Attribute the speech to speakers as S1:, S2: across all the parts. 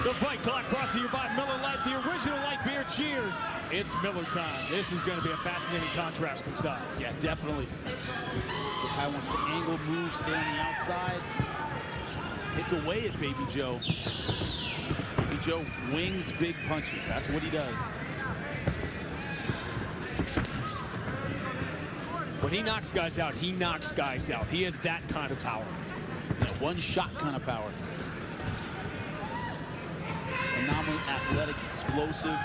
S1: The Fight Clock brought to you by Miller Lite, the original light beer. Cheers. It's Miller time. This is going to be a fascinating contrast in styles.
S2: Yeah, definitely. Kai wants to angle, move, stay on the outside. Pick away at Baby Joe. Baby Joe wings big punches. That's what he does.
S1: When he knocks guys out, he knocks guys out. He has that kind of power.
S2: Yeah, one-shot kind of power. Phenomenally athletic, explosive.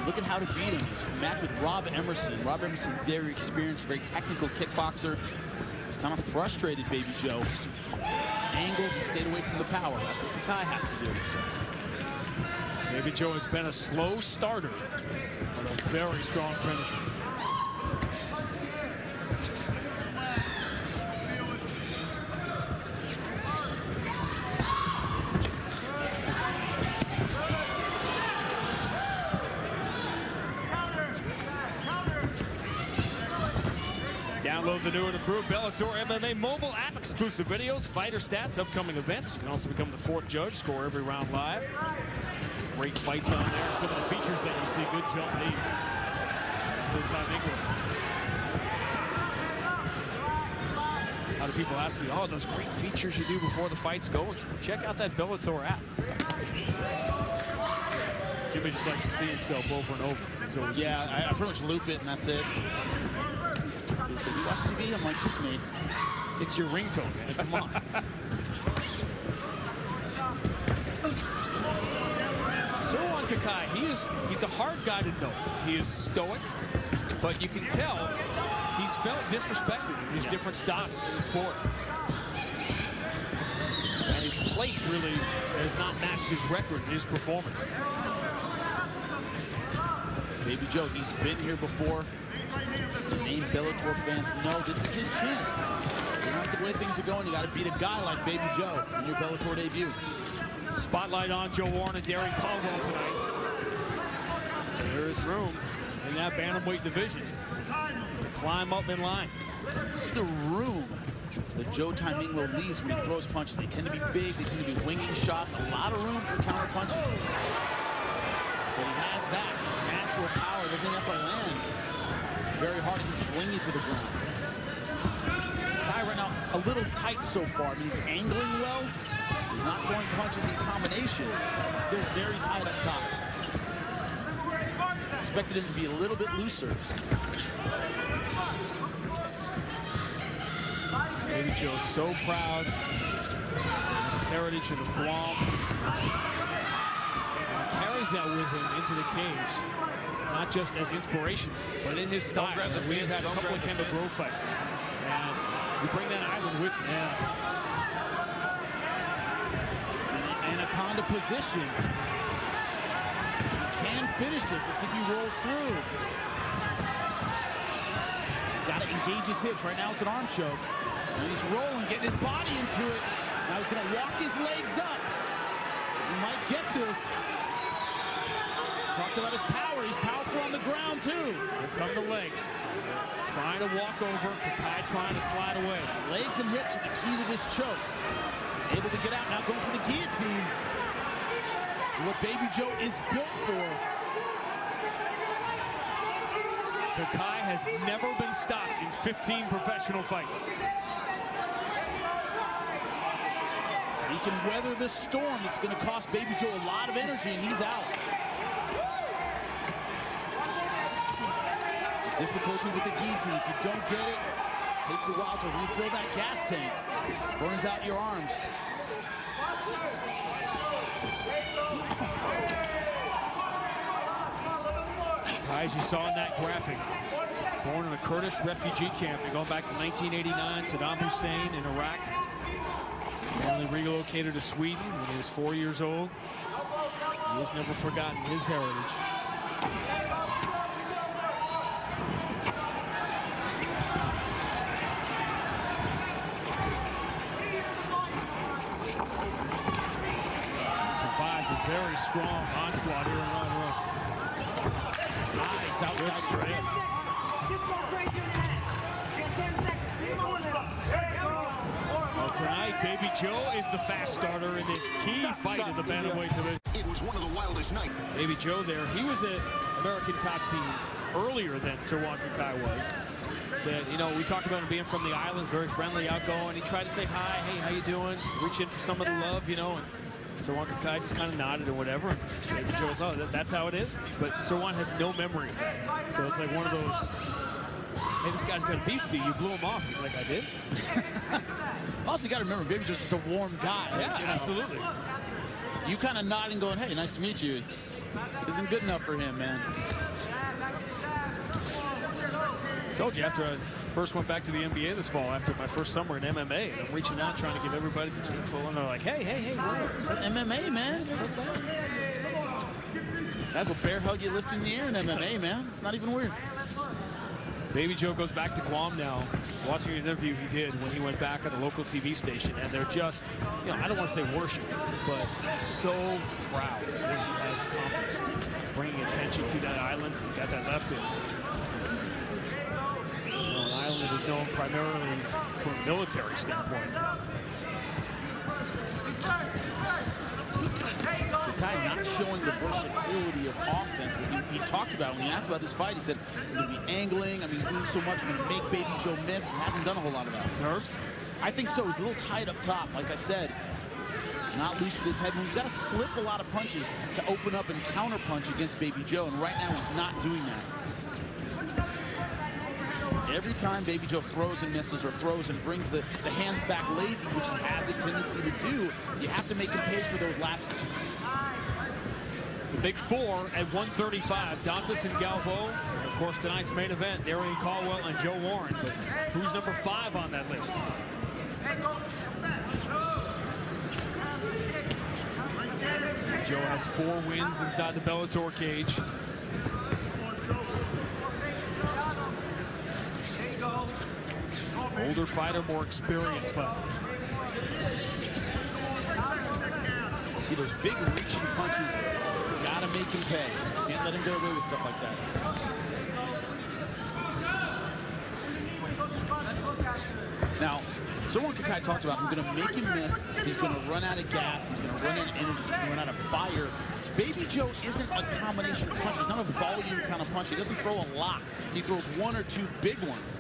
S2: Look at how to beat him. He's matched with Rob Emerson. Rob Emerson, very experienced, very technical kickboxer. He's kind of frustrated, Baby Joe. Angled and stayed away from the power. That's what Kai has to do.
S1: Baby Joe has been a slow starter, but a very strong finisher. Download the new and improved Bellator MMA mobile app. Exclusive videos, fighter stats, upcoming events. You can also become the fourth judge, score every round live. Great fights on there. And some of the features that you see. Good jump lead. Full-time England. How do people ask me, oh, those great features you do before the fights go? Check out that Bellator app. Jimmy just likes to see himself over and over.
S2: Yeah, I pretty much loop it, and that's it. So you watch TV? I'm like, just me.
S1: It's your ringtone, man. Come on. Sirwan Kakai, he's a hard guy to know. He is stoic, but you can tell he's felt disrespected in his different stops in the sport. And his place really has not matched his record in his performance.
S2: Baby Joe, he's been here before. The main Bellator fans know this is his chance. You know, the way things are going, you got to beat a guy like Baby Joe in your Bellator debut.
S1: Spotlight on Joe Warren and Darren Caldwell tonight. There is room in that bantamweight division to climb up in line.
S2: See the room that Joe Taiminglo leaves when he throws punches. They tend to be big, they tend to be winging shots, a lot of room for counter punches. But he has that, just natural power, doesn't even have to land. Very hard to fling you to the ground. Kai right now a little tight so far. I mean, he's angling well. He's not throwing punches in combination. Still very tight up top. Expected him to be a little bit looser.
S1: Baby Joe's so proud of his heritage of Guam. And he carries that with him into the cage. Not just as inspiration, but in his style. We've had a couple of Kendall Grove fights now. And we bring that island with you.
S2: Yes. It's in an anaconda position. He can finish this. Let's see if he rolls through. He's got to engage his hips. Right now it's an arm choke. And he's rolling, getting his body into it. Now he's going to walk his legs up. He might get this. Talked about his power. He's powerful on the ground, too.
S1: Here come the legs. Trying to walk over. Kakai trying to slide away.
S2: Legs and hips are the key to this choke. Able to get out. Now going for the guillotine. So what Baby Joe is built for.
S1: Kakai has never been stopped in 15 professional fights.
S2: If he can weather this storm, it's going to cost Baby Joe a lot of energy, and he's out. Difficulty with the guillotine. If you don't get it, it takes a while to refill that gas tank. Burns out your arms.
S1: As you saw in that graphic, born in a Kurdish refugee camp, going back to 1989, Saddam Hussein in Iraq. Family relocated to Sweden when he was 4 years old. He has never forgotten his heritage. Very strong onslaught here in round one.
S2: Nice outside straight.
S1: Well, tonight, Baby Joe is the fast starter in this key fight in the bantamweight division.
S3: It was one of the wildest nights.
S1: Baby Joe there, he was an American top team earlier than Serwan Kakai was. Said, you know, we talked about him being from the islands, very friendly, outgoing. He tried to say hi, hey, how you doing? Reach in for some of the love, you know. And Serwan Kakai just kind of nodded or whatever. And Baby Joe was, oh, that's how it is. But Serwan has no memory of that. So it's like one of those, hey, this guy's got beef with you. You blew him off. He's like, I did.
S2: Also, you got to remember, Baby Joe's just a warm guy.
S1: Yeah,
S2: you know?
S1: Absolutely.
S2: You kind of nodding, going, hey, nice to meet you. Isn't good enough for him, man.
S1: Told you after I first went back to the NBA this fall, after my first summer in MMA, and I'm reaching out trying to give everybody the info, and they're like, hey,
S2: That's MMA, man. That's what bear hug you lift in the air in MMA, man. It's not even weird.
S1: Baby Joe goes back to Guam now. Watching an interview he did when he went back on a local TV station, and they're just, you know, I don't want to say worship, but so proud of what he has accomplished. Bringing attention to that island. He got that left in. An island that is known primarily from a military standpoint.
S2: Kakai not showing the versatility of offense that he talked about. When he asked about this fight, he said, I'm going to be angling, I'm doing so much, I'm going to make Baby Joe miss. He hasn't done a whole lot of that.
S1: Nerves?
S2: I think so. He's a little tight up top, like I said. Not loose with his head. He's got to slip a lot of punches to open up and counter punch against Baby Joe, and right now he's not doing that. Every time Baby Joe throws and misses or throws and brings the hands back lazy, which he has a tendency to do, you have to make him pay for those lapses.
S1: The big four at 135, Dantas and Galvo. And of course, tonight's main event, Darrion Caldwell and Joe Warren. But who's number 5 on that list? Joe has 4 wins inside the Bellator cage. Older fighter, more experienced fighter.
S2: See, those big reaching punches, gotta make him pay. Can't let him get away with stuff like that. Now, Serwan Kakai talked about, I'm gonna make him miss, he's gonna run out of gas, he's gonna run out of energy, he's gonna run out of fire. Baby Joe isn't a combination of punches, not a volume kind of punch. He doesn't throw a lot. He throws 1 or 2 big ones.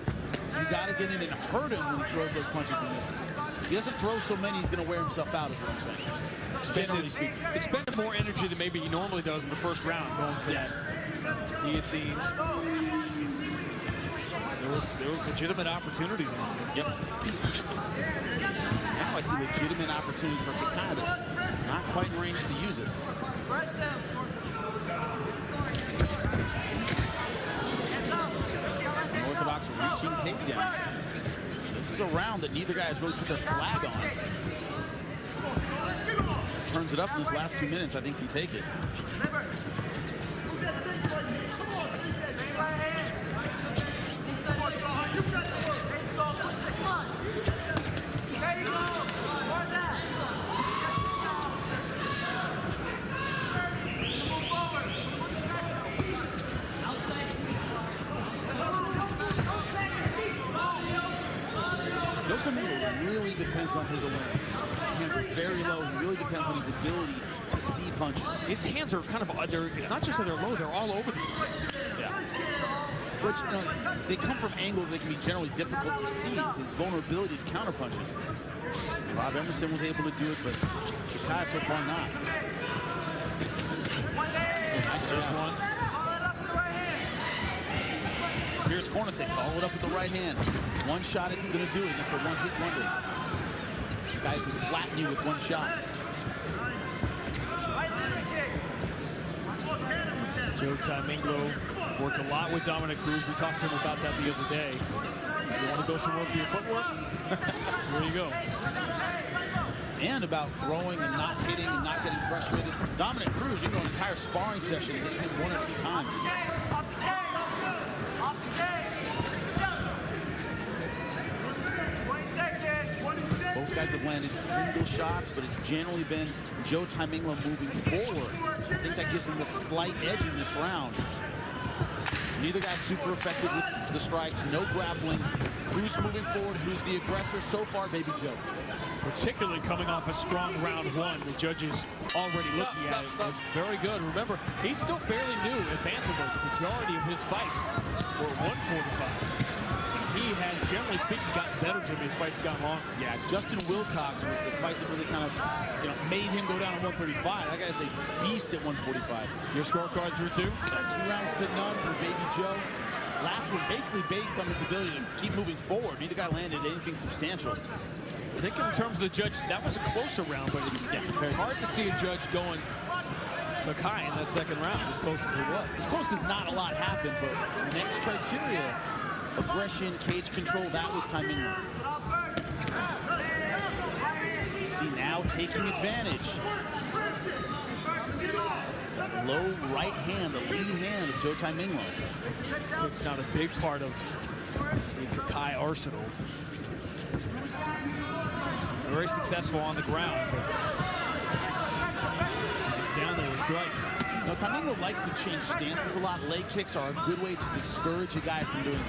S2: You got to get in and hurt him when he throws those punches and misses. He doesn't throw so many, he's going to wear himself out, is what I'm saying. Generally speaking.
S1: Expended more energy than maybe he normally does in the first round, going for that guillotines. There was legitimate opportunity there.
S2: Yep. Now I see legitimate opportunity for Kakai, but not quite in range to use it. Orthodox reaching takedown. This is a round that neither guy has really put their flag on. Turns it up in this last 2 minutes, I think can take it. Joe Taminglo really depends on his awareness. His hands are very low. He really depends on his ability to see punches.
S1: His hands are kind of, it's not just that they're low, they're all over the place.
S2: Yeah. Which, you know, they come from angles that can be generally difficult to see. It's his vulnerability to counter punches. Rob Emerson was able to do it, but Kakai so far not.
S1: Nice, there's one.
S2: Here's Cornice, they follow it up with the right hand. One shot isn't going to do it against a one-hit wonder. Guys can flatten you with one shot.
S1: Joe Taminglo worked a lot with Dominick Cruz. We talked to him about that the other day. If you want to go somewhere for your footwork, there you go.
S2: And about throwing and not hitting and not getting frustrated. Dominick Cruz, you can go an entire sparring session and hit him 1 or 2 times. Both guys have landed single shots, but it's generally been Joe Taminglo moving forward. I think that gives him the slight edge in this round. Neither guy's super effective with the strikes. No grappling. Who's moving forward? Who's the aggressor? So far, Baby Joe.
S1: Particularly coming off a strong round one. The judges already looking at it. Was very good. Remember, he's still fairly new at bantamweight. The majority of his fights were 145. He has, generally speaking, gotten better as his fights got longer.
S2: Yeah, Justin Wilcox was the fight that really kind of, made him go down to 135. That guy's a beast at 145.
S1: Your scorecard through two?
S2: 2 rounds to none for Baby Joe. Last one basically based on his ability to keep moving forward. Neither guy landed anything substantial.
S1: I think in terms of the judges, that was a closer round, but it's very hard to see a judge going Kakai in that second round as close as it was.
S2: As close to not a lot happened, but next criteria, aggression, cage control, that was Ty Ming Lo. You see now taking advantage. Low right hand, the lead hand of Joe Ty Ming Lo.
S1: It's not a big part of the Kakai arsenal. Very successful on the ground, but it's down there with strikes.
S2: Now, Ty Ming Lo likes to change stances a lot. Leg kicks are a good way to discourage a guy from doing that.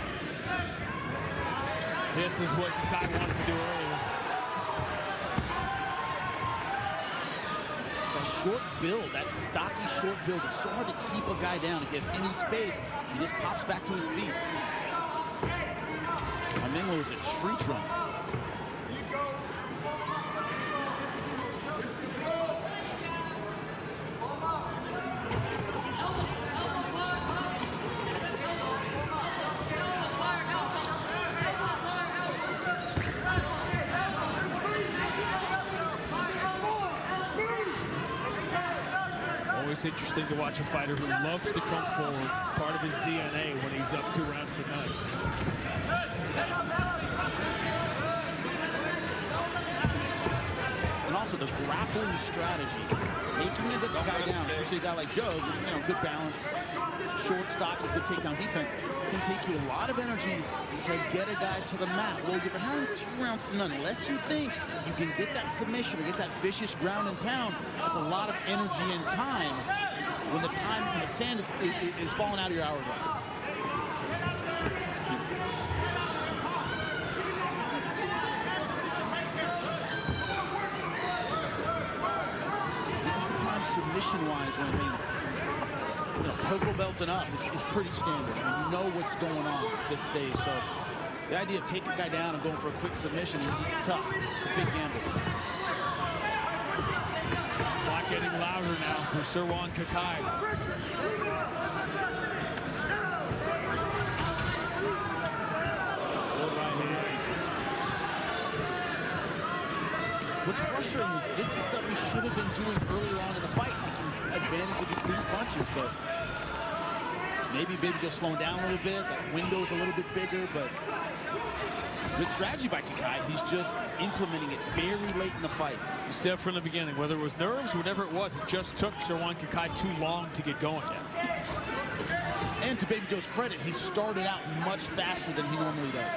S1: This is what Kakai wanted to do earlier.
S2: That short build, that stocky short build, it's so hard to keep a guy down. If he has any space, he just pops back to his feet. Ty Ming Lo is a tree trunk.
S1: Always interesting to watch a fighter who loves to come forward. It's part of his DNA when he's up 2 rounds to none.
S2: And also the grappling strategy, taking the guy down, especially a guy like Joe, with, good balance, short, stocky, good takedown defense, can take you a lot of energy to get a guy to the mat. Well, you're behind 2 rounds to none. Unless you think you can get that submission or get that vicious ground and pound, that's a lot of energy and time when the sand is falling out of your hourglass. Submission-wise, when purple belting up is pretty standard. You know what's going on at this stage. So the idea of taking a guy down and going for a quick submission, it's tough. It's a big gamble.
S1: Clock getting louder now for Serwan Kakai.
S2: What's frustrating is this is stuff he should have been doing earlier on in the fight, taking advantage of his loose punches, but maybe Baby Joe slowing down a little bit. That window's a little bit bigger, but it's a good strategy by Kakai. He's just implementing it very late in the fight.
S1: You said from the beginning, whether it was nerves, whatever it was, it just took Serwan Kakai too long to get going.
S2: And to Baby Joe's credit, he started out much faster than he normally does.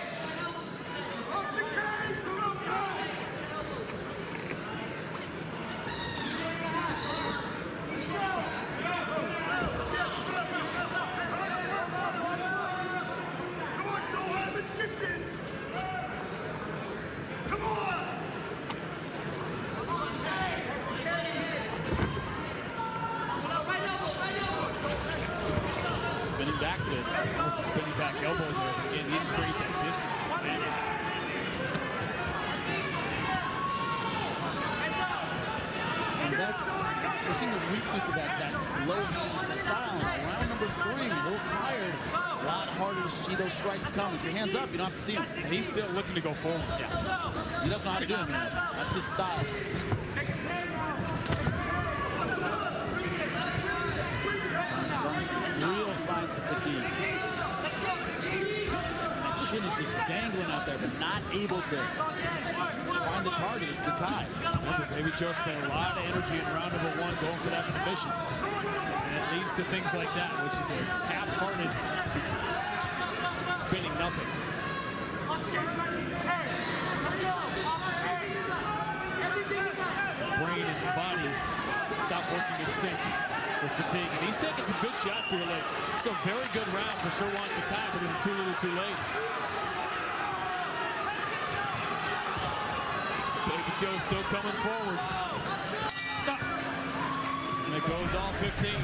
S1: Spinning back elbow there, but again, he didn't create that distance to man it.
S2: And we're seeing the weakness of that low hands style. And round number 3, a little tired, a lot harder to see those strikes come. If your hands up, you don't have to see them.
S1: He's still looking to go forward.
S2: Yeah. He doesn't know how to do it anymore. That's his style. Real signs of fatigue. That chin is just dangling out there, but not able to find the target is Kakai.
S1: Remember, Baby Joe spent a lot of energy in round number 1 going for that submission. And it leads to things like that, which is a half-hearted spinning nothing. Brain and body stop working in sync. with fatigue. And he's taking some good shots here late. It's a very good round for Sirwan Kakai, but is it too little too late? Baby Joe still coming forward. And it goes all 15.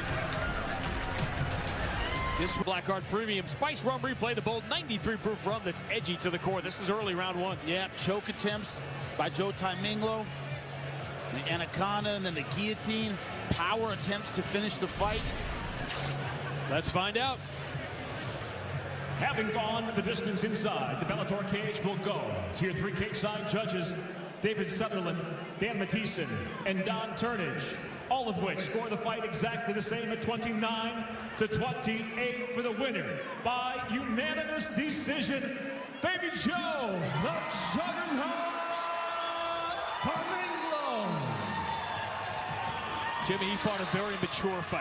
S1: This Blackguard Premium Spice Rum Replay, the bold 93 proof rum that's edgy to the core. This is early round one.
S2: Yeah, choke attempts by Joe Taiminglo. The Anaconda and then the guillotine. Power attempts to finish the fight.
S1: Let's find out.
S3: Having gone the distance inside, the Bellator cage will go. Tier 3 cage side judges David Sutherland, Dan Mathieson, and Don Turnage, all of which score the fight exactly the same at 29-28 for the winner by unanimous decision. Baby Joe, the Juggernaut Taiminglo.
S1: Jimmy, he fought a very mature fight.